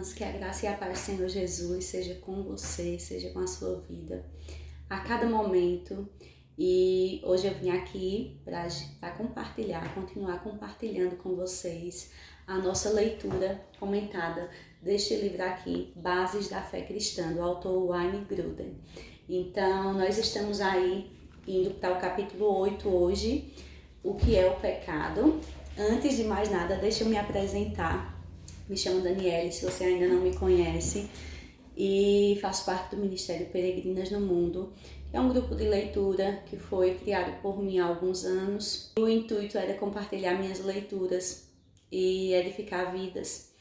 irmãs, que a graça e a paz do Senhor Jesus seja com você, seja com a sua vida, a cada momento. E hoje eu vim aqui para compartilhar, continuar compartilhando com vocês a nossa leitura comentada deste livro aqui, Bases da Fé Cristã, do autor Wayne Grudem. Então, nós estamos aí indo para o capítulo 8 hoje, o que é o pecado. Antes de mais nada, deixa eu me apresentar. Me chamo Daniele, se você ainda não me conhece, e faço parte do Ministério Peregrinas no Mundo, que é um grupo de leitura que foi criado por mim há alguns anos. O intuito era compartilhar minhas leituras e edificar vidas.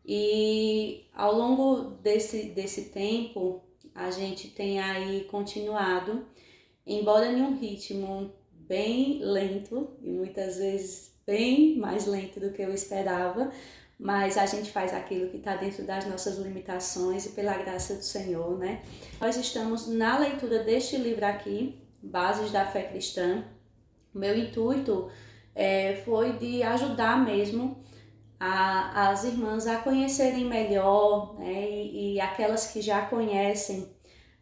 E ao longo desse tempo, a gente tem aí continuado, embora em um ritmo bem lento e muitas vezes bem mais lento do que eu esperava, mas a gente faz aquilo que está dentro das nossas limitações e pela graça do Senhor, né? Nós estamos na leitura deste livro aqui, Bases da Fé Cristã. O meu intuito foi de ajudar mesmo as irmãs a conhecerem melhor, né? E aquelas que já conhecem,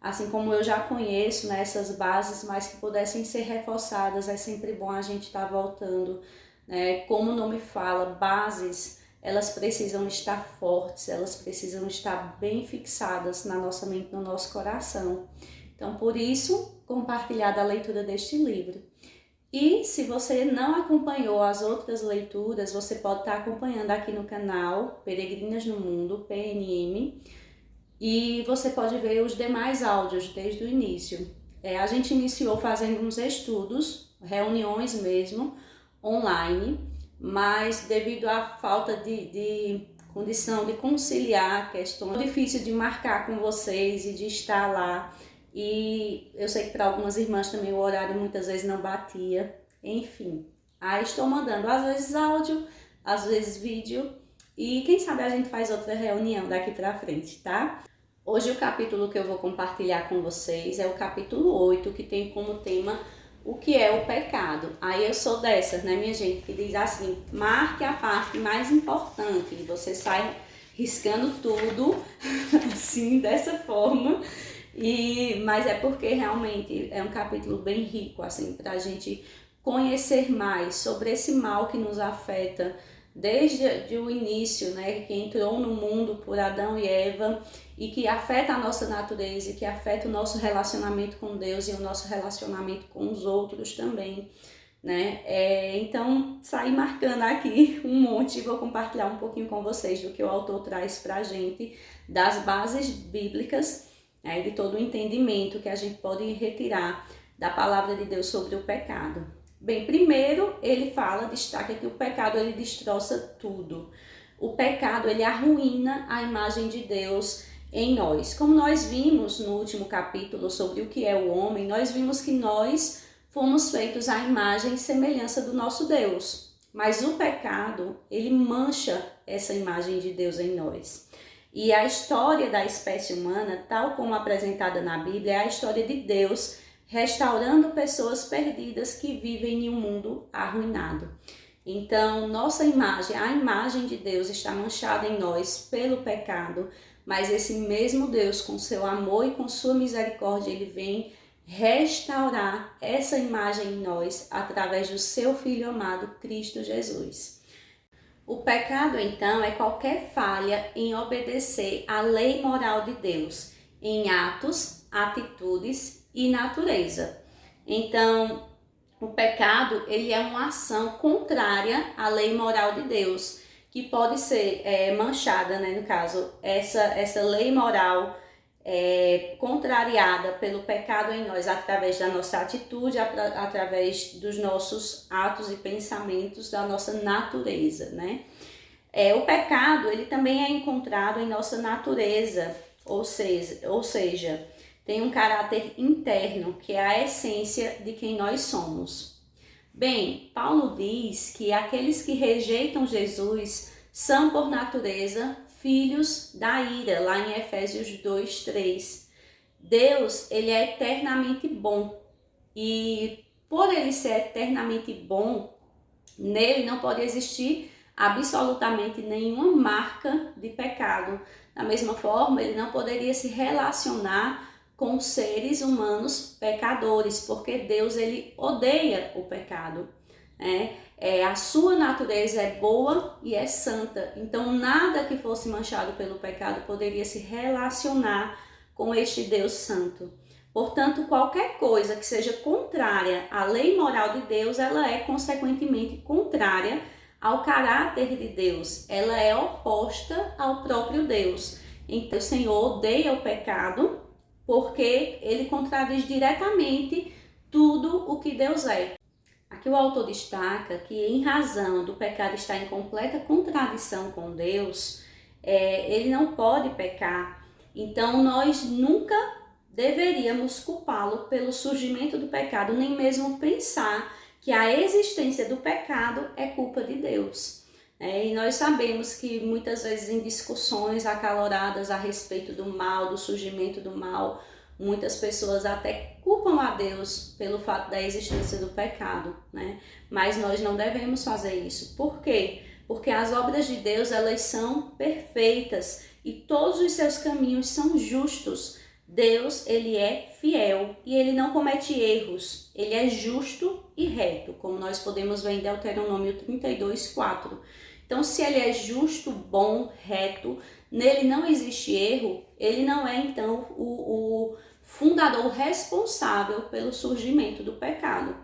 assim como eu já conheço, né, essas bases, mas que pudessem ser reforçadas. É sempre bom a gente estar voltando, né? Como o nome fala, bases, elas precisam estar fortes, elas precisam estar bem fixadas na nossa mente, no nosso coração. Então, por isso, compartilhar da leitura deste livro. E se você não acompanhou as outras leituras, você pode estar acompanhando aqui no canal Peregrinas no Mundo, PNM, e você pode ver os demais áudios desde o início. A gente iniciou fazendo uns estudos, reuniões mesmo, online, mas devido à falta de condição de conciliar a questão, é difícil de marcar com vocês e de estar lá. E eu sei que para algumas irmãs também o horário muitas vezes não batia. Enfim, aí estou mandando às vezes áudio, às vezes vídeo, e quem sabe a gente faz outra reunião daqui para frente, tá? Hoje o capítulo que eu vou compartilhar com vocês é o capítulo 8, que tem como tema o que é o pecado. Aí eu sou dessas, né, minha gente, que diz assim, marque a parte mais importante, e você sai riscando tudo, assim, dessa forma. Mas é porque realmente é um capítulo bem rico, assim, para a gente conhecer mais sobre esse mal que nos afeta desde o início, né, que entrou no mundo por Adão e Eva e que afeta a nossa natureza e que afeta o nosso relacionamento com Deus e o nosso relacionamento com os outros também, né? Então, saí marcando aqui um monte e vou compartilhar um pouquinho com vocês do que o autor traz pra gente, das bases bíblicas, né, de todo o entendimento que a gente pode retirar da palavra de Deus sobre o pecado. Bem, primeiro ele destaca que o pecado ele destroça tudo. O pecado ele arruína a imagem de Deus em nós. Como nós vimos no último capítulo sobre o que é o homem, nós vimos que nós fomos feitos à imagem e semelhança do nosso Deus. Mas o pecado, ele mancha essa imagem de Deus em nós. E a história da espécie humana, tal como apresentada na Bíblia, é a história de Deus restaurando pessoas perdidas que vivem em um mundo arruinado. Então, nossa imagem, a imagem de Deus está manchada em nós pelo pecado, mas esse mesmo Deus, com seu amor e com sua misericórdia, ele vem restaurar essa imagem em nós através do seu Filho amado, Cristo Jesus. O pecado, então, é qualquer falha em obedecer à lei moral de Deus, em atos, atitudes e natureza. Então, o pecado, ele é uma ação contrária à lei moral de Deus, que pode ser manchada, né, no caso, essa lei moral contrariada pelo pecado em nós, através da nossa atitude, através dos nossos atos e pensamentos, da nossa natureza, né? O pecado, ele também é encontrado em nossa natureza, ou seja, tem um caráter interno, que é a essência de quem nós somos. Bem, Paulo diz que aqueles que rejeitam Jesus são, por natureza, filhos da ira, lá em Efésios 2:3. Deus, ele é eternamente bom, e por ele ser eternamente bom, nele não pode existir absolutamente nenhuma marca de pecado. Da mesma forma, ele não poderia se relacionar com seres humanos pecadores, porque Deus ele odeia o pecado. A sua natureza é boa e é santa, então nada que fosse manchado pelo pecado poderia se relacionar com este Deus santo. Portanto, qualquer coisa que seja contrária à lei moral de Deus, ela é consequentemente contrária ao caráter de Deus, ela é oposta ao próprio Deus. Então, o Senhor odeia o pecado porque ele contradiz diretamente tudo o que Deus é. Aqui o autor destaca que, em razão do pecado estar em completa contradição com Deus, ele não pode pecar. Então, nós nunca deveríamos culpá-lo pelo surgimento do pecado, nem mesmo pensar que a existência do pecado é culpa de Deus. E nós sabemos que muitas vezes em discussões acaloradas a respeito do mal, do surgimento do mal, muitas pessoas até culpam a Deus pelo fato da existência do pecado, Mas nós não devemos fazer isso. Por quê? Porque as obras de Deus, elas são perfeitas e todos os seus caminhos são justos. Deus, ele é fiel e ele não comete erros. Ele é justo e reto, como nós podemos ver em Deuteronômio 32:4. Então, se ele é justo, bom, reto, nele não existe erro, ele não é, então, o fundador responsável pelo surgimento do pecado.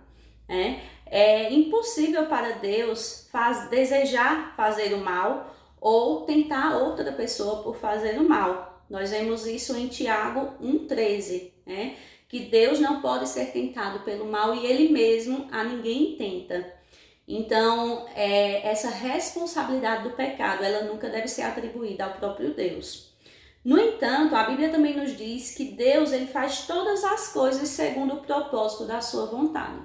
É impossível para Deus desejar fazer o mal ou tentar outra pessoa por fazer o mal. Nós vemos isso em Tiago 1,13, que Deus não pode ser tentado pelo mal e ele mesmo a ninguém tenta. Então, essa responsabilidade do pecado, ela nunca deve ser atribuída ao próprio Deus. No entanto, a Bíblia também nos diz que Deus ele faz todas as coisas segundo o propósito da sua vontade.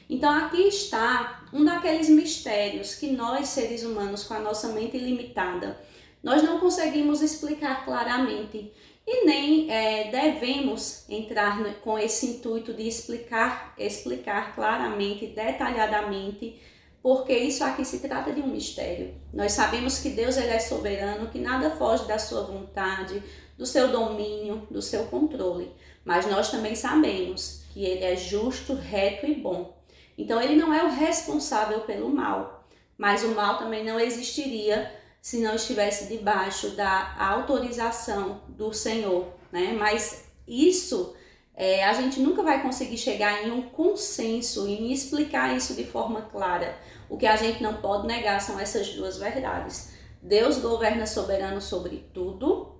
Então, aqui está um daqueles mistérios que nós, seres humanos, com a nossa mente limitada, nós não conseguimos explicar claramente e nem devemos entrar com esse intuito de explicar claramente, detalhadamente, porque isso aqui se trata de um mistério. Nós sabemos que Deus ele é soberano, que nada foge da sua vontade, do seu domínio, do seu controle. Mas nós também sabemos que ele é justo, reto e bom. Então ele não é o responsável pelo mal, mas o mal também não existiria se não estivesse debaixo da autorização do Senhor, Mas isso a gente nunca vai conseguir chegar em um consenso, em explicar isso de forma clara. O que a gente não pode negar são essas duas verdades. Deus governa soberano sobre tudo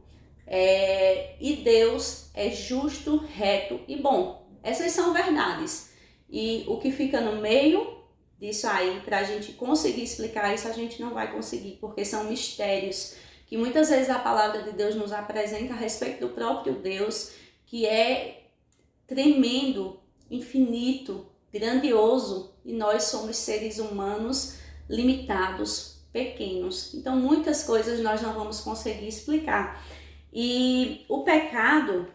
e Deus é justo, reto e bom. Essas são verdades. E o que fica no meio disso aí, para a gente conseguir explicar isso, a gente não vai conseguir, porque são mistérios que muitas vezes a palavra de Deus nos apresenta a respeito do próprio Deus, que é tremendo, infinito, grandioso, e nós somos seres humanos limitados, pequenos. Então muitas coisas nós não vamos conseguir explicar. E o pecado,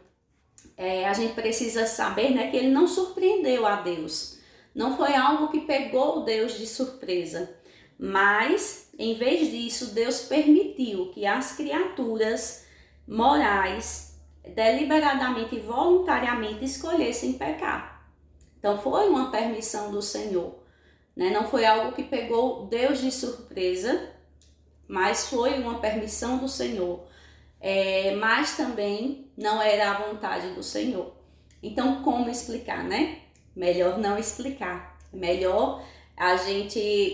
a gente precisa saber que ele não surpreendeu a Deus. Não foi algo que pegou Deus de surpresa. Mas, em vez disso, Deus permitiu que as criaturas morais deliberadamente e voluntariamente escolhessem pecar. Então foi uma permissão do Senhor, Não foi algo que pegou Deus de surpresa, mas foi uma permissão do Senhor. Mas também não era a vontade do Senhor. Então como explicar, Melhor não explicar. Melhor a gente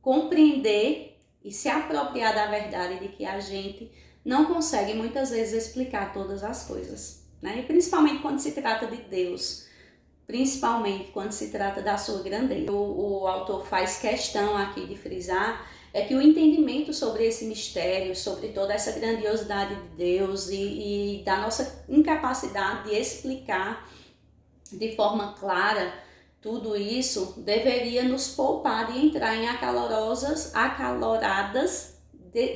compreender e se apropriar da verdade de que a gente não consegue muitas vezes explicar todas as coisas, E principalmente quando se trata de Deus, principalmente quando se trata da sua grandeza. O autor faz questão aqui de frisar que o entendimento sobre esse mistério, sobre toda essa grandiosidade de Deus e da nossa incapacidade de explicar de forma clara tudo isso, deveria nos poupar de entrar em acaloradas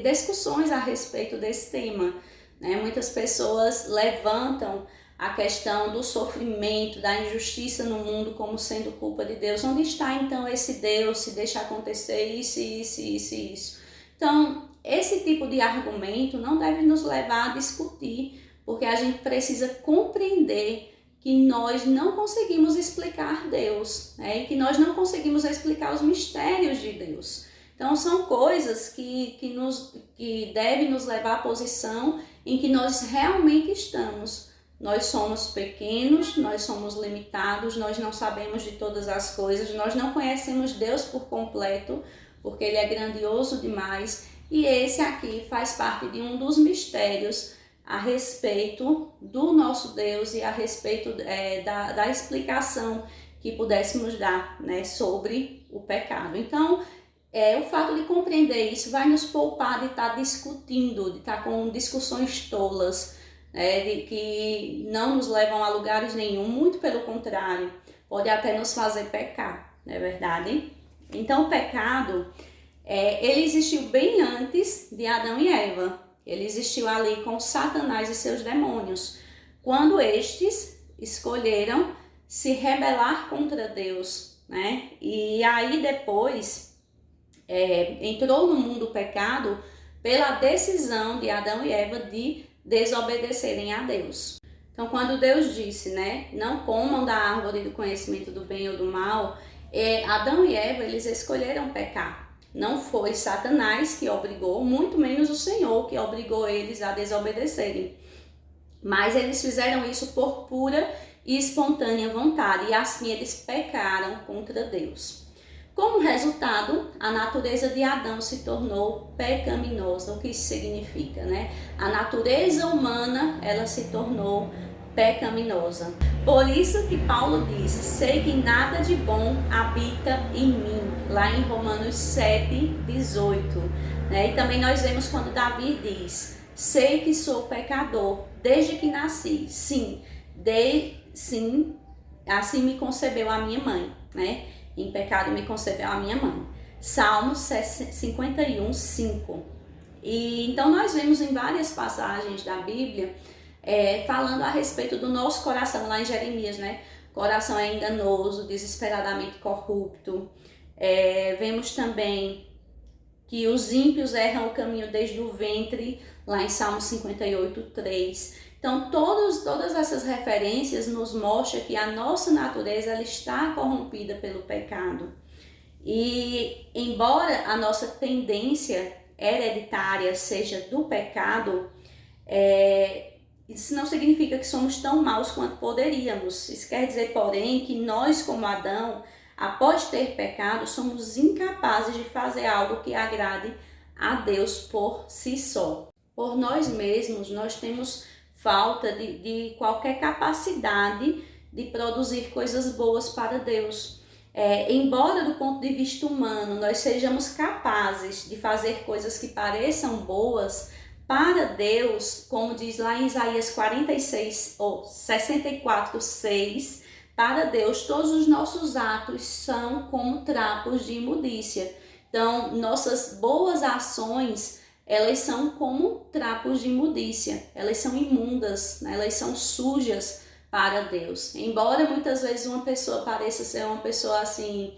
discussões a respeito desse tema. Muitas pessoas levantam a questão do sofrimento, da injustiça no mundo como sendo culpa de Deus. Onde está então esse Deus se deixa acontecer isso, isso, isso, isso? Então, esse tipo de argumento não deve nos levar a discutir, porque a gente precisa compreender que nós não conseguimos explicar Deus, né? E que nós não conseguimos explicar os mistérios de Deus. Então, são coisas que devem nos levar à posição em que nós realmente estamos. Nós somos pequenos, nós somos limitados, nós não sabemos de todas as coisas, nós não conhecemos Deus por completo, porque Ele é grandioso demais. E esse aqui faz parte de um dos mistérios a respeito do nosso Deus e a respeito da explicação que pudéssemos dar, né, sobre o pecado. Então, o fato de compreender isso vai nos poupar de estar discutindo, de estar com discussões tolas, de que não nos levam a lugares nenhum, muito pelo contrário, pode até nos fazer pecar, não é verdade? Então o pecado, ele existiu bem antes de Adão e Eva, ele existiu ali com Satanás e seus demônios, quando estes escolheram se rebelar contra Deus, né? E aí depois entrou no mundo o pecado pela decisão de Adão e Eva de desobedecerem a Deus. Então, quando Deus disse, né, não comam da árvore do conhecimento do bem ou do mal, Adão e Eva, eles escolheram pecar. Não foi Satanás que obrigou, muito menos o Senhor que obrigou eles a desobedecerem. Mas eles fizeram isso por pura e espontânea vontade, e assim eles pecaram contra Deus. Como resultado, a natureza de Adão se tornou pecaminosa. O que isso significa, né? A natureza humana, ela se tornou pecaminosa. Por isso que Paulo diz, sei que nada de bom habita em mim, lá em Romanos 7:18. Né? E também nós vemos quando Davi diz, sei que sou pecador desde que nasci. Sim, assim me concebeu a minha mãe, né? Em pecado me concebeu a minha mãe. Salmos 51:5. E então nós vemos em várias passagens da Bíblia falando a respeito do nosso coração, lá em Jeremias, né? Coração é enganoso, desesperadamente corrupto. Vemos também que os ímpios erram o caminho desde o ventre, lá em Salmos 58:3. Então, todas essas referências nos mostram que a nossa natureza ela está corrompida pelo pecado. E, embora a nossa tendência hereditária seja do pecado, isso não significa que somos tão maus quanto poderíamos. Isso quer dizer, porém, que nós, como Adão, após ter pecado, somos incapazes de fazer algo que agrade a Deus por si só. Por nós mesmos, nós temos falta de qualquer capacidade de produzir coisas boas para Deus. Embora do ponto de vista humano nós sejamos capazes de fazer coisas que pareçam boas, para Deus, como diz lá em Isaías 64:6, para Deus todos os nossos atos são como trapos de imundícia. Então, nossas boas ações, elas são como trapos de imundícia, elas são imundas, né? Elas são sujas para Deus. Embora muitas vezes uma pessoa pareça ser uma pessoa assim,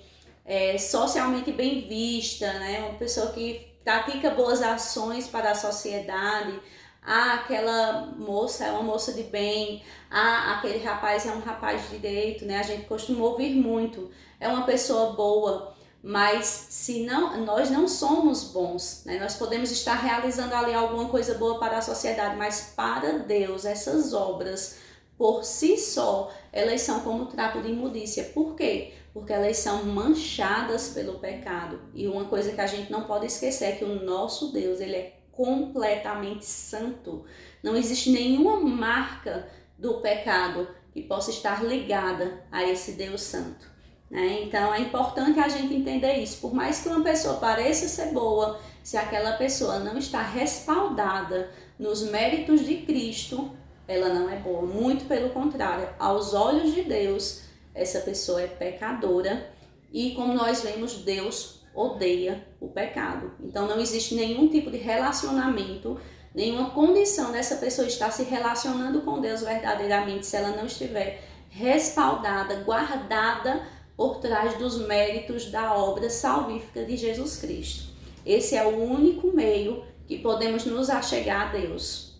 socialmente bem vista, né? Uma pessoa que pratica boas ações para a sociedade, aquela moça é uma moça de bem, aquele rapaz é um rapaz de direito, né? A gente costuma ouvir muito, é uma pessoa boa. Mas se não, nós não somos bons, né? Nós podemos estar realizando ali alguma coisa boa para a sociedade, mas para Deus, essas obras, por si só, elas são como trapo de imundícia. Por quê? Porque elas são manchadas pelo pecado. E uma coisa que a gente não pode esquecer é que o nosso Deus, ele é completamente santo. Não existe nenhuma marca do pecado que possa estar ligada a esse Deus santo. Então é importante a gente entender isso. Por mais que uma pessoa pareça ser boa, se aquela pessoa não está respaldada nos méritos de Cristo, ela não é boa. Muito pelo contrário, aos olhos de Deus, essa pessoa é pecadora. E como nós vemos, Deus odeia o pecado. Então não existe nenhum tipo de relacionamento nenhuma condição dessa pessoa estar se relacionando com Deus verdadeiramente se ela não estiver respaldada, guardada por trás dos méritos da obra salvífica de Jesus Cristo. Esse é o único meio que podemos nos achegar a Deus.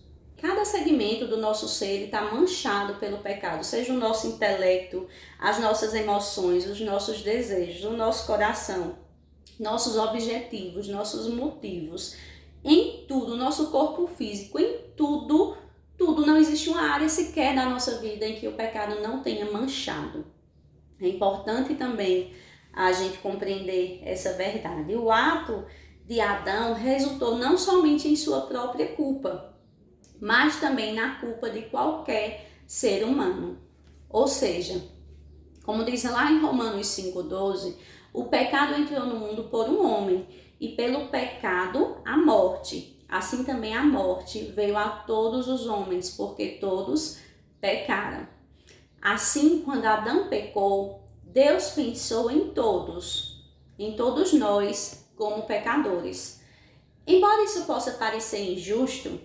Cada segmento do nosso ser está manchado pelo pecado, seja o nosso intelecto, as nossas emoções, os nossos desejos, o nosso coração, nossos objetivos, nossos motivos, em tudo, nosso corpo físico, em tudo, não existe uma área sequer da nossa vida em que o pecado não tenha manchado. É importante também a gente compreender essa verdade. O ato de Adão resultou não somente em sua própria culpa, mas também na culpa de qualquer ser humano. Ou seja, como diz lá em Romanos 5,12, o pecado entrou no mundo por um homem, e pelo pecado a morte. Assim também a morte veio a todos os homens, porque todos pecaram. Assim, quando Adão pecou, Deus pensou em todos nós como pecadores. Embora isso possa parecer injusto,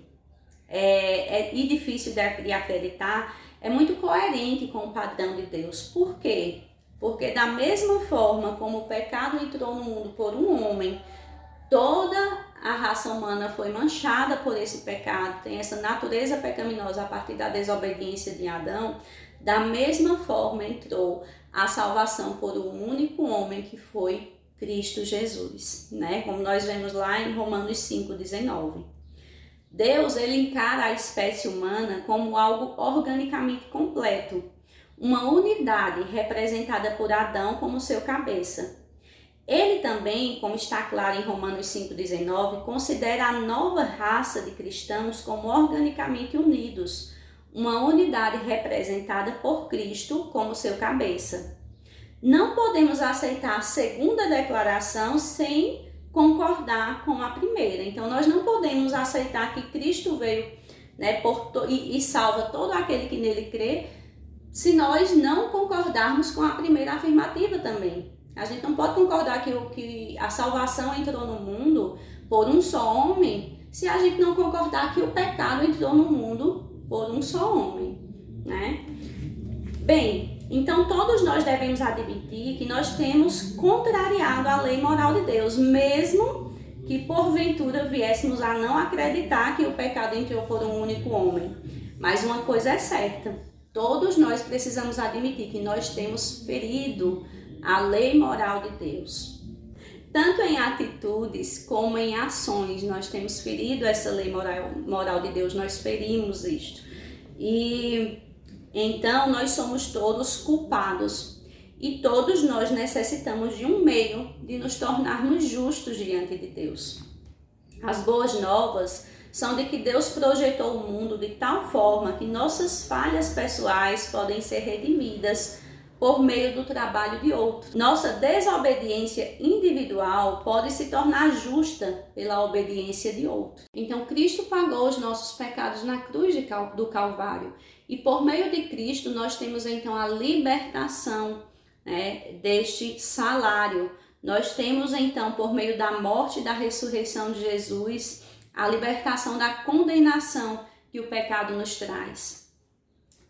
e difícil de acreditar, é muito coerente com o padrão de Deus. Por quê? Porque da mesma forma como o pecado entrou no mundo por um homem, toda a raça humana foi manchada por esse pecado, tem essa natureza pecaminosa a partir da desobediência de Adão. Da mesma forma entrou a salvação por um único homem, que foi Cristo Jesus, né? Como nós vemos lá em Romanos 5,19. Deus, ele encara a espécie humana como algo organicamente completo, uma unidade representada por Adão como seu cabeça. Ele também, como está claro em Romanos 5,19, considera a nova raça de cristãos como organicamente unidos, uma unidade representada por Cristo como seu cabeça. Não podemos aceitar a segunda declaração sem concordar com a primeira. Então, nós não podemos aceitar que Cristo veio, né, e salva todo aquele que nele crê, se nós não concordarmos com a primeira afirmativa também. A gente não pode concordar que a salvação entrou no mundo por um só homem, se a gente não concordar que o pecado entrou no mundo por um só homem, né? Bem, então todos nós devemos admitir que nós temos contrariado a lei moral de Deus, mesmo que porventura viéssemos a não acreditar que o pecado entrou por um único homem. Mas uma coisa é certa, todos nós precisamos admitir que nós temos ferido a lei moral de Deus. Tanto em atitudes como em ações, nós temos ferido essa lei moral de Deus, nós ferimos isto. E então nós somos todos culpados e todos nós necessitamos de um meio de nos tornarmos justos diante de Deus. As boas novas são de que Deus projetou o mundo de tal forma que nossas falhas pessoais podem ser redimidas por meio do trabalho de outro. Nossa desobediência individual pode se tornar justa pela obediência de outro. Então, Cristo pagou os nossos pecados na cruz do Calvário. E por meio de Cristo, nós temos então a libertação, né, deste salário. Nós temos então, por meio da morte e da ressurreição de Jesus, a libertação da condenação que o pecado nos traz.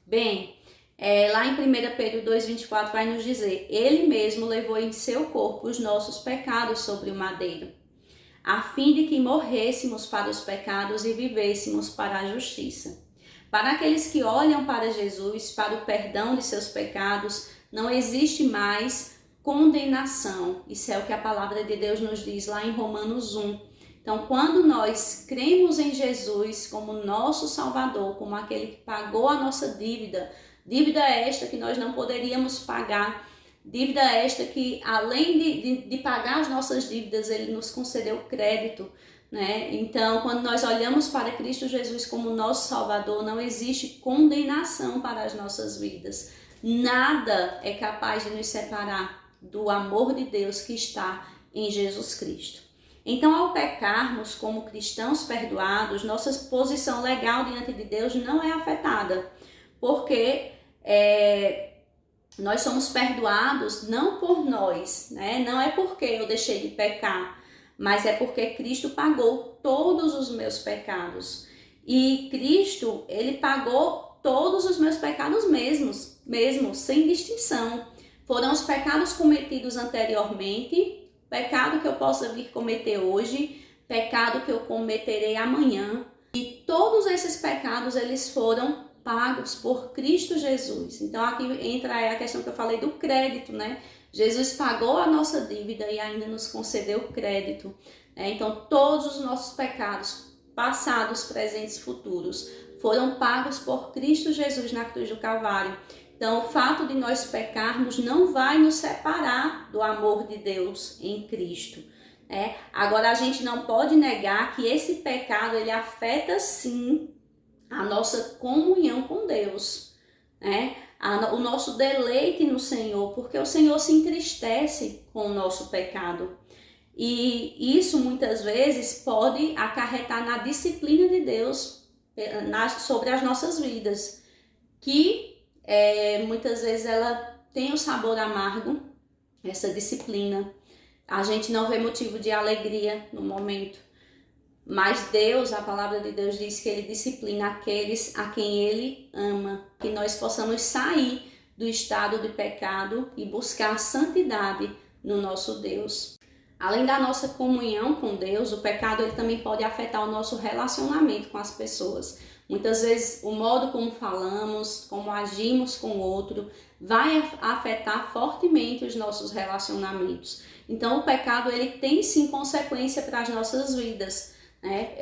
Bem, lá em 1 Pedro 2,24 vai nos dizer: Ele mesmo levou em seu corpo os nossos pecados sobre o madeiro, a fim de que morrêssemos para os pecados e vivêssemos para a justiça. Para aqueles que olham para Jesus, para o perdão de seus pecados, não existe mais condenação. Isso é o que a palavra de Deus nos diz lá em Romanos 1. Então, quando nós cremos em Jesus como nosso Salvador, como aquele que pagou a nossa dívida esta que nós não poderíamos pagar, dívida esta que, além de pagar as nossas dívidas, Ele nos concedeu crédito, né? Então, quando nós olhamos para Cristo Jesus como nosso Salvador, não existe condenação para as nossas vidas. Nada é capaz de nos separar do amor de Deus que está em Jesus Cristo. Então, ao pecarmos como cristãos perdoados, nossa posição legal diante de Deus não é afetada, porque nós somos perdoados não por nós, né? Não é porque eu deixei de pecar, mas é porque Cristo pagou todos os meus pecados. E Cristo, ele pagou todos os meus pecados mesmo, sem distinção. Foram os pecados cometidos anteriormente, pecado que eu possa vir cometer hoje, pecado que eu cometerei amanhã. E todos esses pecados, eles foram pagos por Cristo Jesus. Então aqui entra a questão que eu falei do crédito, né? Jesus pagou a nossa dívida e ainda nos concedeu crédito. Então todos os nossos pecados, passados, presentes, futuros, foram pagos por Cristo Jesus na cruz do Calvário. Então o fato de nós pecarmos não vai nos separar do amor de Deus em Cristo. Agora a gente não pode negar que esse pecado ele afeta sim a nossa comunhão com Deus, o nosso deleite no Senhor, porque o Senhor se entristece com o nosso pecado. E isso muitas vezes pode acarretar na disciplina de Deus sobre as nossas vidas, que muitas vezes ela tem um sabor amargo, essa disciplina. A gente não vê motivo de alegria no momento. Mas Deus, a palavra de Deus diz que Ele disciplina aqueles a quem Ele ama. Que nós possamos sair do estado de pecado e buscar a santidade no nosso Deus. Além da nossa comunhão com Deus, o pecado ele também pode afetar o nosso relacionamento com as pessoas. Muitas vezes o modo como falamos, como agimos com o outro, vai afetar fortemente os nossos relacionamentos. Então o pecado ele tem sim consequência para as nossas vidas.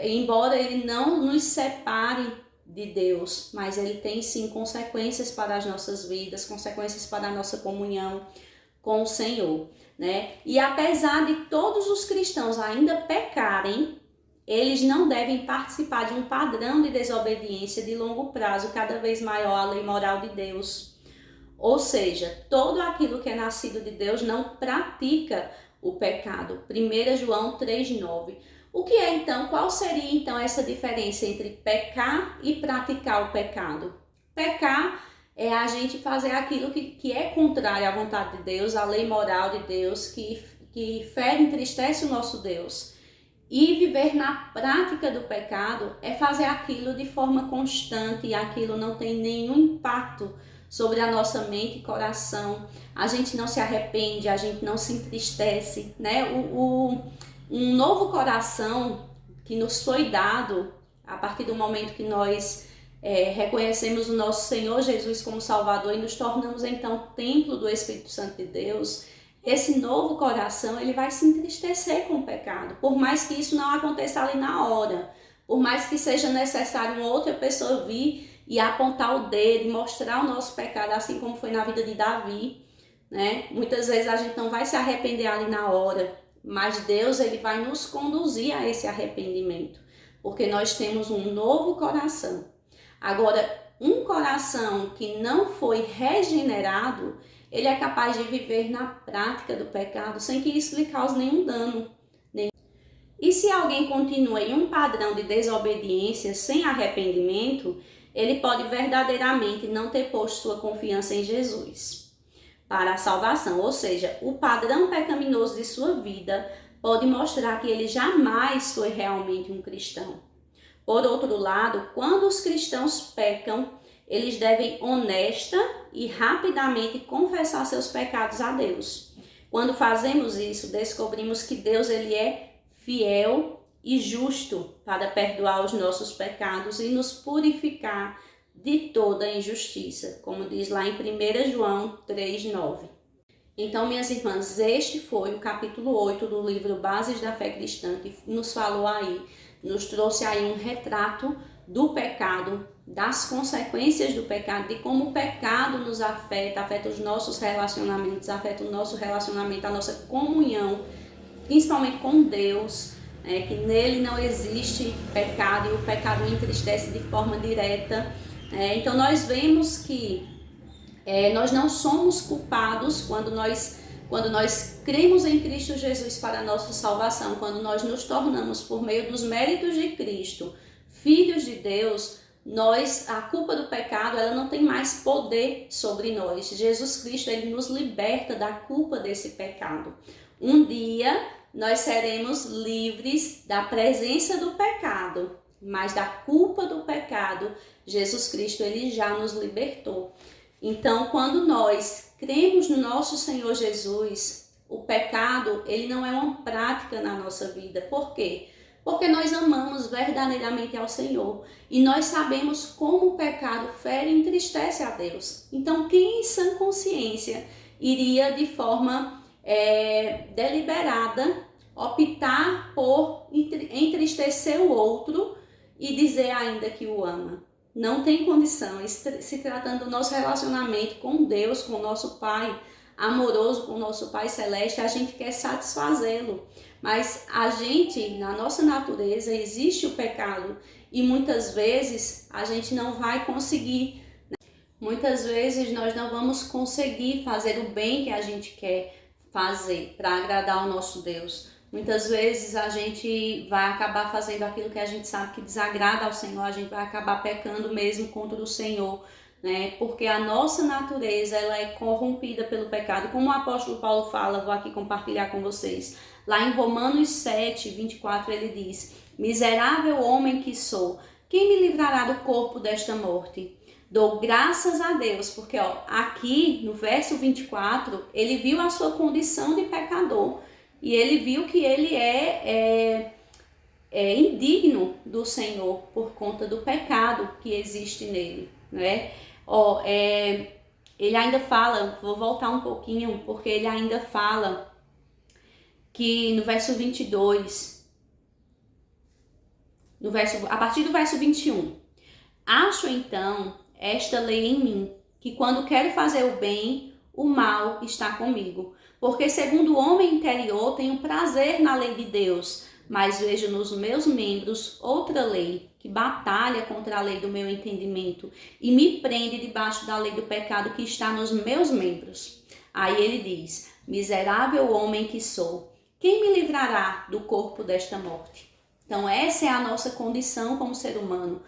Embora ele não nos separe de Deus, mas ele tem sim consequências para as nossas vidas, consequências para a nossa comunhão com o Senhor. E apesar de todos os cristãos ainda pecarem, eles não devem participar de um padrão de desobediência de longo prazo cada vez maior à lei moral de Deus. Ou seja, todo aquilo que é nascido de Deus não pratica o pecado. 1 João 3,9. O que é então? Qual seria então essa diferença entre pecar e praticar o pecado? Pecar é a gente fazer aquilo que é contrário à vontade de Deus, à lei moral de Deus, que fere e entristece o nosso Deus. E viver na prática do pecado é fazer aquilo de forma constante e aquilo não tem nenhum impacto sobre a nossa mente e coração. A gente não se arrepende, a gente não se entristece, Um novo coração que nos foi dado a partir do momento que nós reconhecemos o nosso Senhor Jesus como Salvador e nos tornamos então templo do Espírito Santo de Deus. Esse novo coração ele vai se entristecer com o pecado, por mais que isso não aconteça ali na hora, por mais que seja necessário uma outra pessoa vir e apontar o dedo e mostrar o nosso pecado, assim como foi na vida de Davi, Muitas vezes a gente não vai se arrepender ali na hora, mas Deus ele vai nos conduzir a esse arrependimento, porque nós temos um novo coração. Agora, um coração que não foi regenerado, ele é capaz de viver na prática do pecado sem que isso lhe cause nenhum dano. E se alguém continua em um padrão de desobediência sem arrependimento, ele pode verdadeiramente não ter posto sua confiança em Jesus para a salvação, ou seja, o padrão pecaminoso de sua vida pode mostrar que ele jamais foi realmente um cristão. Por outro lado, quando os cristãos pecam, eles devem honesta e rapidamente confessar seus pecados a Deus. Quando fazemos isso, descobrimos que Deus ele é fiel e justo para perdoar os nossos pecados e nos purificar de toda injustiça, como diz lá em 1 João 3,9. Então, minhas irmãs, este foi o capítulo 8 do livro Bases da Fé Cristã, que nos falou aí, nos trouxe aí um retrato do pecado, das consequências do pecado, de como o pecado nos afeta os nossos relacionamentos, afeta o nosso relacionamento, a nossa comunhão, principalmente com Deus, que nele não existe pecado e o pecado entristece de forma direta. Então nós vemos que nós não somos culpados quando nós cremos em Cristo Jesus para a nossa salvação, quando nós nos tornamos, por meio dos méritos de Cristo, filhos de Deus. A culpa do pecado ela não tem mais poder sobre nós. Jesus Cristo ele nos liberta da culpa desse pecado. Um dia nós seremos livres da presença do pecado. mas da culpa do pecado, Jesus Cristo ele já nos libertou. Então, quando nós cremos no nosso Senhor Jesus, o pecado ele não é uma prática na nossa vida. Por quê? Porque nós amamos verdadeiramente ao Senhor e nós sabemos como o pecado fere e entristece a Deus. Então, quem em sã consciência iria de forma deliberada optar por entristecer o outro e dizer ainda que o ama? Não tem condição. Se tratando do nosso relacionamento com Deus, com o nosso Pai amoroso, com o nosso Pai Celeste, a gente quer satisfazê-lo. Mas a gente, na nossa natureza, existe o pecado e muitas vezes a gente não vai conseguir. Muitas vezes nós não vamos conseguir fazer o bem que a gente quer fazer para agradar o nosso Deus. Muitas vezes a gente vai acabar fazendo aquilo que a gente sabe que desagrada ao Senhor, a gente vai acabar pecando mesmo contra o Senhor, né? Porque a nossa natureza ela é corrompida pelo pecado. Como o apóstolo Paulo fala, vou aqui compartilhar com vocês. Lá em Romanos 7, 24, ele diz: miserável homem que sou, quem me livrará do corpo desta morte? Dou graças a Deus, porque aqui no verso 24, ele viu a sua condição de pecador e ele viu que ele é indigno do Senhor por conta do pecado que existe nele, né? Ele ainda fala, vou voltar um pouquinho, porque ele ainda fala que no verso 22, a partir do verso 21, acho então esta lei em mim, que quando quero fazer o bem, o mal está comigo. Porque segundo o homem interior, tenho prazer na lei de Deus, mas vejo nos meus membros outra lei, que batalha contra a lei do meu entendimento e me prende debaixo da lei do pecado que está nos meus membros. Aí ele diz: miserável homem que sou, quem me livrará do corpo desta morte? Então essa é a nossa condição como ser humano,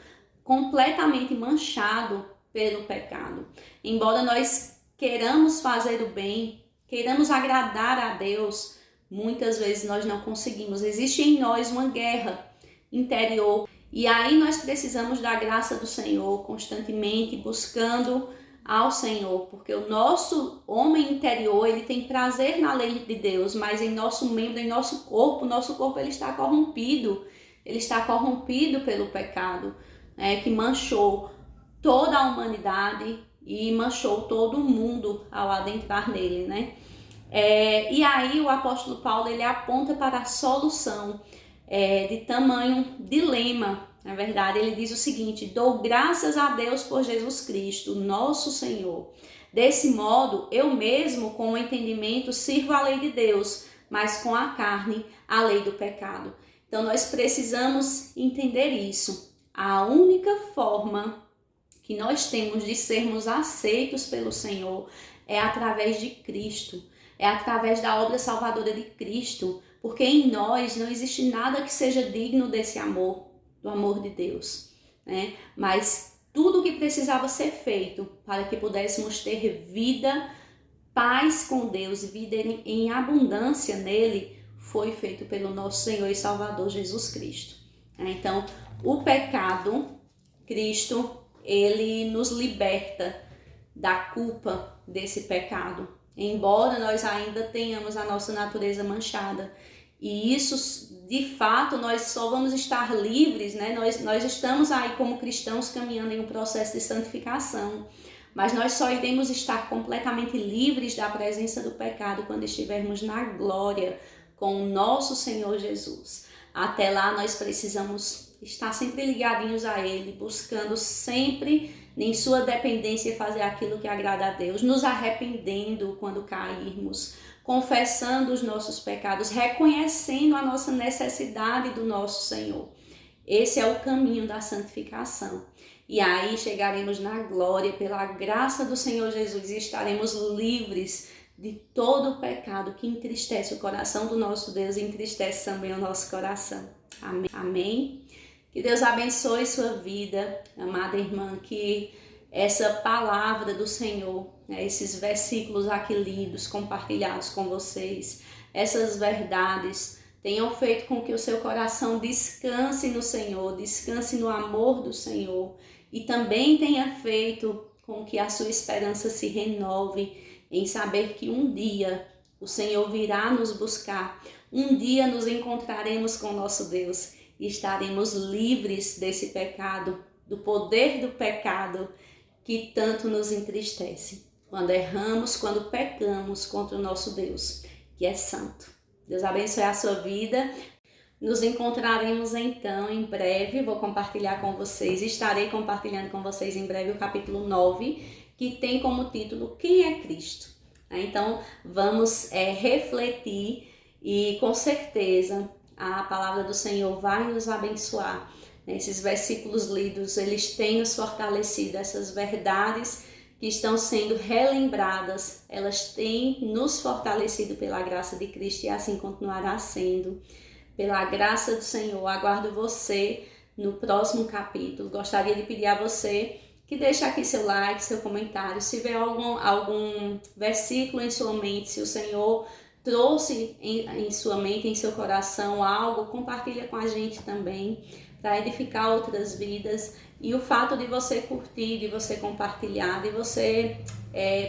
completamente manchado pelo pecado. Embora nós queiramos fazer o bem, queiramos agradar a Deus, muitas vezes nós não conseguimos. Existe em nós uma guerra interior e aí nós precisamos da graça do Senhor constantemente, buscando ao Senhor, porque o nosso homem interior, ele tem prazer na lei de Deus, mas em nosso membro, em nosso corpo ele está corrompido pelo pecado, que manchou toda a humanidade e manchou todo o mundo ao adentrar nele, né? E aí o apóstolo Paulo ele aponta para a solução de tamanho dilema. Na verdade, ele diz o seguinte: dou graças a Deus por Jesus Cristo, nosso Senhor. Desse modo, eu mesmo, com o entendimento, sirvo a lei de Deus, mas com a carne, a lei do pecado. Então, nós precisamos entender isso. A única forma que nós temos de sermos aceitos pelo Senhor é através de Cristo, é através da obra salvadora de Cristo, porque em nós não existe nada que seja digno desse amor, do amor de Deus, né? Mas tudo o que precisava ser feito para que pudéssemos ter vida, paz com Deus e vida em abundância nele, foi feito pelo nosso Senhor e Salvador Jesus Cristo. Então, o pecado, Cristo, ele nos liberta da culpa desse pecado, embora nós ainda tenhamos a nossa natureza manchada. E isso, de fato, nós só vamos estar livres, né? Nós estamos aí como cristãos caminhando em um processo de santificação, mas nós só iremos estar completamente livres da presença do pecado quando estivermos na glória com o nosso Senhor Jesus. Até lá nós precisamos estar sempre ligadinhos a Ele, buscando sempre em sua dependência fazer aquilo que agrada a Deus, nos arrependendo quando cairmos, confessando os nossos pecados, reconhecendo a nossa necessidade do nosso Senhor. Esse é o caminho da santificação. E aí chegaremos na glória pela graça do Senhor Jesus e estaremos livres de todo o pecado que entristece o coração do nosso Deus e entristece também o nosso coração. Amém. Amém. Que Deus abençoe sua vida, amada irmã, que essa palavra do Senhor, esses versículos aqui lidos, compartilhados com vocês, essas verdades tenham feito com que o seu coração descanse no Senhor, descanse no amor do Senhor, e também tenha feito com que a sua esperança se renove em saber que um dia o Senhor virá nos buscar, um dia nos encontraremos com nosso Deus e estaremos livres desse pecado, do poder do pecado que tanto nos entristece. Quando erramos, quando pecamos contra o nosso Deus, que é santo. Deus abençoe a sua vida. Nos encontraremos então em breve. Vou compartilhar com vocês, estarei compartilhando com vocês em breve o capítulo 9, que tem como título Quem é Cristo? Então vamos refletir e com certeza a palavra do Senhor vai nos abençoar. Esses versículos lidos, eles têm nos fortalecido, essas verdades que estão sendo relembradas, elas têm nos fortalecido pela graça de Cristo e assim continuará sendo. Pela graça do Senhor, aguardo você no próximo capítulo. Gostaria de pedir a você que deixe aqui seu like, seu comentário. Se tiver algum versículo em sua mente, se o Senhor trouxe em sua mente, em seu coração algo, compartilha com a gente também, para edificar outras vidas. E o fato de você curtir, de você compartilhar, de você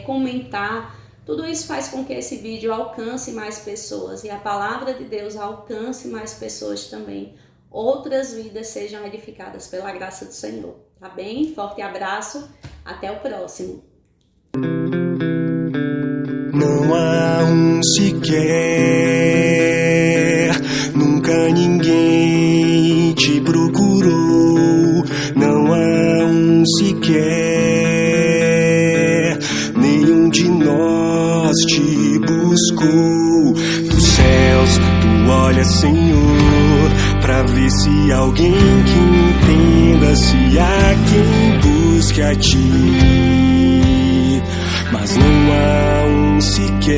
comentar, tudo isso faz com que esse vídeo alcance mais pessoas e a palavra de Deus alcance mais pessoas também. Outras vidas sejam edificadas pela graça do Senhor. Tá bem? Forte abraço. Até o próximo. Não há um sequer, nunca ninguém te procurou. Não há um sequer, nenhum de nós te buscou. Dos céus tu olhas, Senhor, pra ver se há alguém que entenda, se há quem busque a ti. Mas não há um sequer.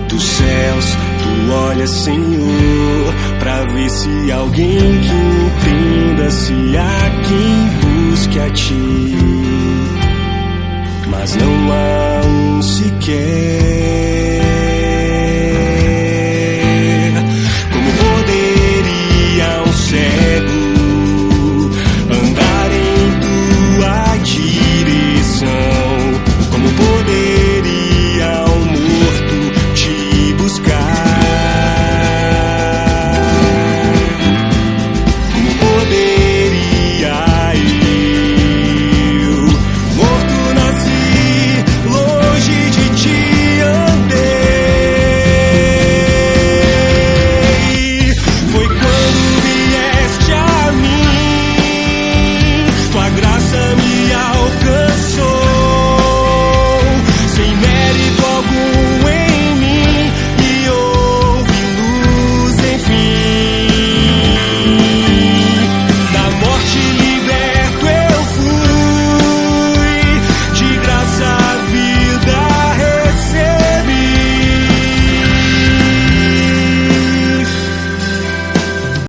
Dos céus tu olhas, Senhor, pra ver se há alguém que entenda, se há quem busque a ti. Mas não há um sequer.